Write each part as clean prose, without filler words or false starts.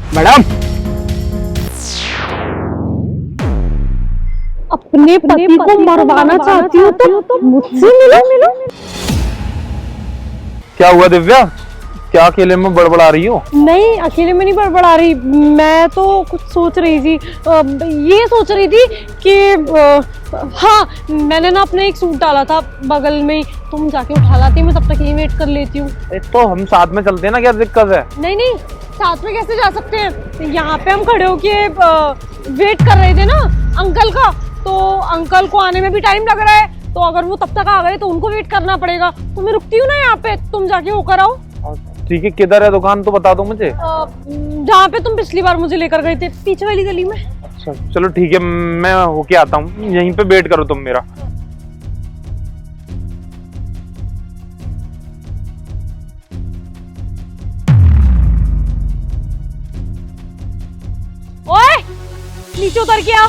Madam, अपने पति को मरवाना चाहती हो तो मुझसे मिलो। क्या हुआ दिव्या? क्या अकेले में बड़बड़ा रही हो? नहीं, अकेले में नहीं बड़बड़ा रही। मैं तो कुछ सोच रही थी। ये सोच रही थी कि हाँ, मैंने ना अपना एक सूट डाला था बगल में ही, तुम जाके उठा लाती, मैं तब तक यही वेट कर लेती हूँ। तो हम साथ में चलते हैं ना, क्या दिक्कत है? नहीं, साथ में कैसे जा सकते हैं? यहाँ पे हम खड़े होके वेट कर रहे थे ना अंकल का, तो अंकल को आने में भी टाइम लग रहा है, तो अगर वो तब तक आ गए तो उनको वेट करना पड़ेगा। तो मैं रुकती हूँ ना यहाँ पे, तुम जाके होकर आओ। ठीक है, किधर है दुकान तो बता दो मुझे। जहाँ पे तुम पिछली बार मुझे लेकर गए थे, पीछे वाली गली में। अच्छा चलो ठीक है, मैं होके आता हूँ, यहीं पे वेट करो तुम मेरा। ओए, नीचे उतर के आ।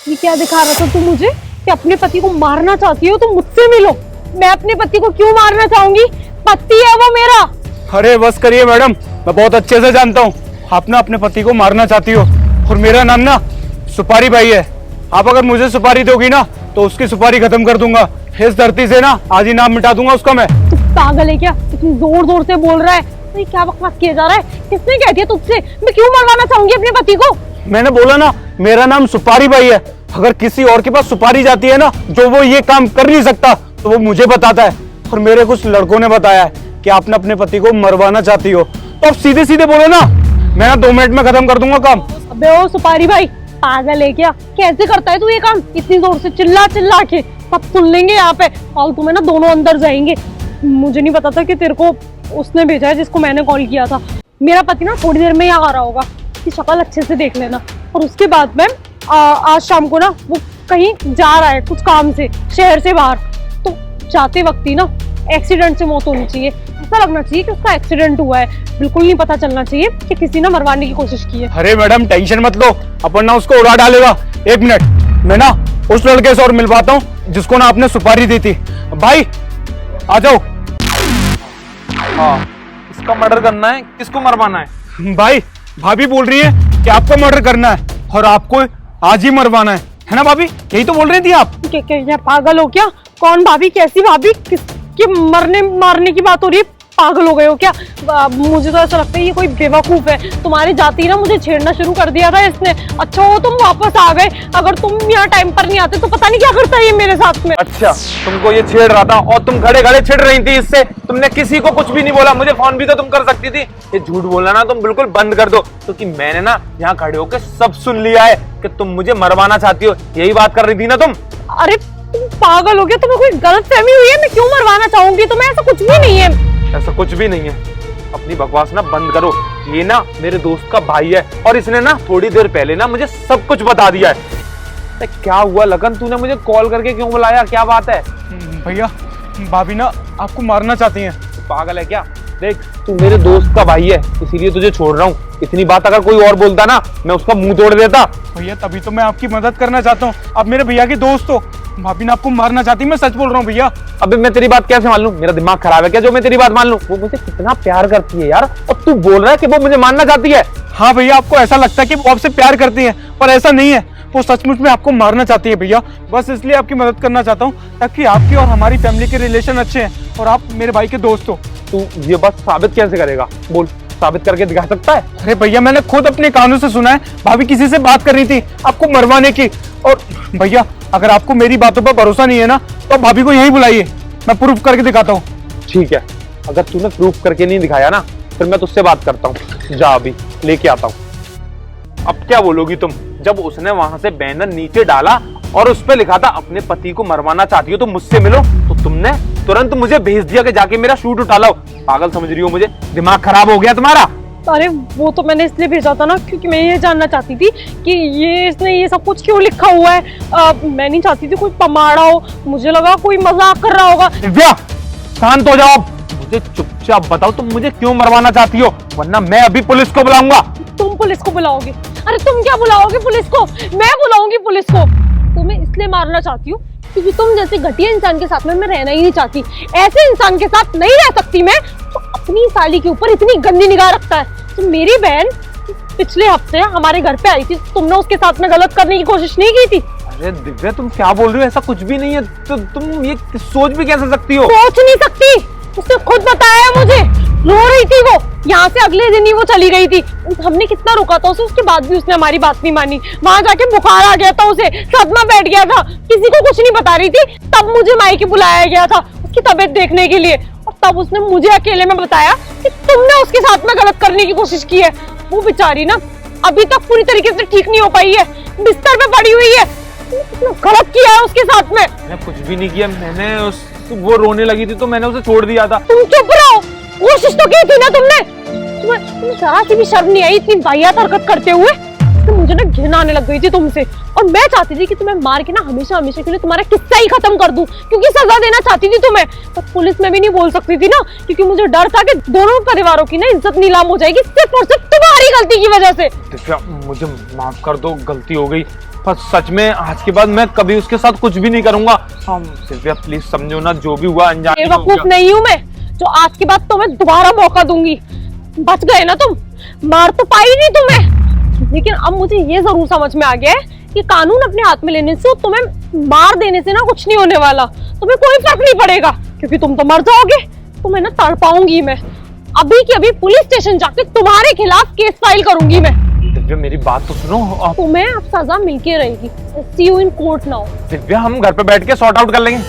ये क्या दिखा रहा था तू मुझे कि अपने पति को मारना चाहती हो? तुम मुझसे मिलो। मैं अपने पति को क्यों मारना चाहूंगी? पति है वो मेरा। अरे बस करिए मैडम, मैं बहुत अच्छे से जानता हूँ आप ना अपने पति को मारना चाहती हो, और मेरा नाम ना सुपारी भाई है। आप अगर मुझे सुपारी दोगी ना तो उसकी सुपारी खत्म कर दूंगा, इस धरती से ना आज ही नाम मिटा दूंगा उसका मैं। तू पागल है क्या? इतनी जोर जोर से बोल रहा है, तो ये क्या बकवास किया जा रहा है? किसने कह दिया तुझसे? मैं क्यों मरवाना चाहूंगी अपने पति को? मैंने बोला ना मेरा नाम सुपारी भाई है। अगर किसी और के पास सुपारी जाती है ना, जो वो ये काम कर नहीं सकता, तो वो मुझे बताता है, और मेरे कुछ लड़कों ने बताया है कि आपने अपने पति को मरवाना चाहती हो। तो आप सीधे सीधे बोलो ना, मैं ना 2 मिनट में खत्म कर दूंगा काम। अबे ओ सुपारी भाई, पागल है क्या? कैसे करता है तू ये काम? इतनी जोर से चिल्ला चिल्ला के सब सुन लेंगे यहाँ पे, और तुम्हें ना दोनों अंदर जाएंगे। मुझे नहीं पता था कि तेरे को उसने भेजा है जिसको मैंने कॉल किया था। मेरा पति ना थोड़ी देर में यहाँ आ रहा होगा, उसकी शक्ल अच्छे से देख लेना। और उसके बाद में आज शाम को ना वो कहीं जा रहा है कुछ काम से, शहर से बाहर। तो जाते वक्त ही ना एक्सीडेंट से मौत होनी चाहिए। ऐसा लगना चाहिए कि उसका एक्सीडेंट हुआ है, बिल्कुल नहीं पता चलना चाहिए कि किसी ने मरवाने की कोशिश की है। अरे मैडम टेंशन मत लो, अपन ना उसको उड़ा डालेगा। 1 मिनट, मैं ना उस लड़के से और मिलवाता हूँ जिसको ना आपने सुपारी दी थी। भाई आ जाओ। हाँ, किसका मर्डर करना है, किसको मरवाना है? भाई भाभी बोल रही है कि आपको मर्डर करना है और आपको आज ही मरवाना है ना भाभी? यही तो बोल रही थी आप। क्या पागल हो क्या? कौन भाभी? कैसी भाभी? किसके मरने मारने की बात हो रही है? पागल हो गए हो क्या? मुझे तो ऐसा लगता है ये कोई बेवकूफ है। तुम्हारे जाते ही ना मुझे छेड़ना शुरू कर दिया था इसने। अच्छा हो तुम वापस आ गए, अगर तुम यहाँ टाइम पर नहीं आते तो पता नहीं क्या करता ये मेरे साथ में। अच्छा, तुमको ये छेड़ रहा था और तुम खड़े खड़े छिड़ रही थी इससे। तुमने किसी को कुछ भी नहीं बोला, मुझे फोन भी तो तुम कर सकती थी। ये झूठ बोलना ना तुम बिल्कुल बंद कर दो, क्योंकि मैंने ना यहाँ खड़े होकर सब सुन लिया है कि तुम मुझे मरवाना चाहती हो। यही बात कर रही थी ना तुम? अरे तुम पागल हो गया? तुम्हें कोई गलतफहमी हुई है? मैं क्यों मरवाना चाहूंगी तुम्हें? ऐसा कुछ भी नहीं है। ऐसा कुछ भी नहीं है। अपनी बकवास ना बंद करो। ये ना मेरे दोस्त का भाई है, और इसने ना थोड़ी देर पहले ना मुझे सब कुछ बता दिया है। तो क्या हुआ लगन, तूने मुझे कॉल करके क्यों बुलाया? क्या बात है? भैया भाभी ना आपको मारना चाहती हैं। पागल है क्या? देख, तू मेरे दोस्त का भाई है, इसीलिए तुझे छोड़ रहा हूँ। इतनी बात अगर कोई और बोलता ना, मैं उसका मुंह तोड़ देता। भैया तभी तो मैं आपकी मदद करना चाहता हूँ, आप मेरे भैया की दोस्त हो। भाभी ने आपको मारना चाहती, मैं सच बोल रहा हूँ भैया। अबे मैं तेरी बात कैसे मान लूं? मेरा दिमाग खराब है क्या जो मैं तेरी बात मान लूं? वो मुझे कितना प्यार करती है यार, और तू बोल रहा है कि वो मुझे मारना चाहती है? हाँ भैया, आपको ऐसा लगता है कि वो आपसे प्यार करती है, पर ऐसा नहीं है। वो सचमुच में आपको मारना चाहती है भैया। बस इसलिए आपकी मदद करना चाहता हूँ, ताकि आपकी और हमारी फैमिली के रिलेशन अच्छे हैं और आप मेरे भाई के दोस्त हो। तू ये बात साबित कैसे करेगा? बोल, साबित करके दिखा सकता है? अरे भैया मैंने खुद अपने कानों से सुना है, भाभी किसी से बात कर रही थी आपको मरवाने की। और भैया अगर आपको मेरी बातों पर भरोसा नहीं है ना, तो भाभी को यहीं बुलाइए, मैं प्रूफ करके दिखाता हूँ। ठीक है, अगर तूने प्रूफ करके नहीं दिखाया ना, फिर मैं तुझसे बात करता हूँ। जा अभी लेके आता हूँ। अब क्या बोलोगी तुम? जब उसने वहां से बैनर नीचे डाला और उस पर लिखा था अपने पति को मरवाना चाहती हो तो मुझसे मिलो, तो तुमने तुरंत मुझे भेज दिया कि जाके मेरा शूट उठा लाओ। पागल समझ रही हो मुझे? दिमाग खराब हो गया तुम्हारा? अरे वो तो मैंने इसलिए भेजा था ना, क्योंकि मैं ये जानना चाहती थी कि इसने ये सब कुछ क्यों लिखा हुआ है। मैं नहीं चाहती थी कोई पमाड़ा हो, मुझे लगा कोई मजाक कर रहा होगा। दिव्या शांत हो जाओ, मुझे चुपचाप बताओ तुम मुझे क्यों मरवाना चाहती हो, वरना मैं अभी पुलिस को बुलाऊंगा। तुम पुलिस को बुलाओगे? अरे तुम क्या बुलाओगे पुलिस को? मैं बुलाऊंगी पुलिस को। तुम्हें इसलिए मारना चाहती हूँ क्योंकि तुम जैसे घटिया इंसान के साथ में मैं रहना ही नहीं चाहती। ऐसे इंसान के साथ नहीं रह सकती मैं तो अपनी साली के ऊपर इतनी गंदी निगाह रखता है। तो मेरी बहन पिछले हफ्ते हमारे घर पे आई थी, तुमने उसके साथ में गलत करने की कोशिश नहीं की थी? अरे दिव्या तुम क्या बोल रही हो, ऐसा कुछ भी नहीं है। तो तुम ये सोच भी कैसे सकती हो? सोच नहीं सकती, उसने खुद बताया मुझे। रो रही थी वो, यहाँ से अगले दिन ही वो चली गई थी। हमने कितना रोका था उसे, उसके बाद भी उसने हमारी बात नहीं मानी। वहां जाके बुखार आ गया था उसे, सदमा बैठ गया था, किसी को कुछ नहीं बता रही थी। तब मुझे मायके बुलाया गया था उसकी तबीयत देखने के लिए, और तब उसने मुझे अकेले में बताया कि तुमने उसके साथ में गलत करने की कोशिश की है। वो बेचारी ना अभी तक पूरी तरीके से ठीक नहीं हो पाई है, बिस्तर पे पड़ी हुई है। गलत किया है उसके साथ में। मैंने कुछ भी नहीं किया, वो रोने लगी थी तो मैंने उसे छोड़ दिया था। तुम चुप रहो, कोशिश तो की थी ना तुमने। तुम्हें जरा सी भी शर्म नहीं आई इतनी वाहियात हरकत करते हुए? तो मुझे ना घिन आने लग गई थी तुमसे, और मैं चाहती थी कि तुम्हें मार के ना हमेशा हमेशा के लिए तुम्हारा किस्सा ही खत्म कर दूं, क्योंकि सजा देना चाहती थी तुम्हें। पर पुलिस में भी नहीं बोल सकती थी ना, क्योंकि मुझे डर था कि दोनों परिवारों की ना इज्जत नीलाम हो जाएगी सिर्फ और सिर्फ तुम्हारी गलती की वजह से। दिव्या मुझे माफ कर दो, गलती हो गई। पर सच में आज के बाद मैं कभी उसके साथ कुछ भी नहीं करूंगा। दिव्या प्लीज समझो ना, जो भी हुआ अनजाने में हो बेवकूफ गया। नहीं हूँ मैं जो आज के बाद तुम्हें दोबारा मौका दूंगी। बच गए ना तुम, मार तो पाई नहीं तुम्हें, लेकिन अब मुझे ये जरूर समझ में आ गया है कि कानून अपने हाथ में लेने से, तुम्हें मार देने से ना कुछ नहीं होने वाला। तुम्हें कोई फर्क नहीं पड़ेगा, क्योंकि तुम तो मर जाओगे। तुम्हें ना तड़पाऊंगी मैं, अभी के अभी पुलिस स्टेशन जाके तुम्हारे खिलाफ केस फाइल करूंगी मैं। दिव्या मेरी बात तो सुनो। तुम्हें अब सजा मिलके रहेगी। See you in court now। Divya हम घर पे बैठ के सॉर्ट आउट कर लेंगे।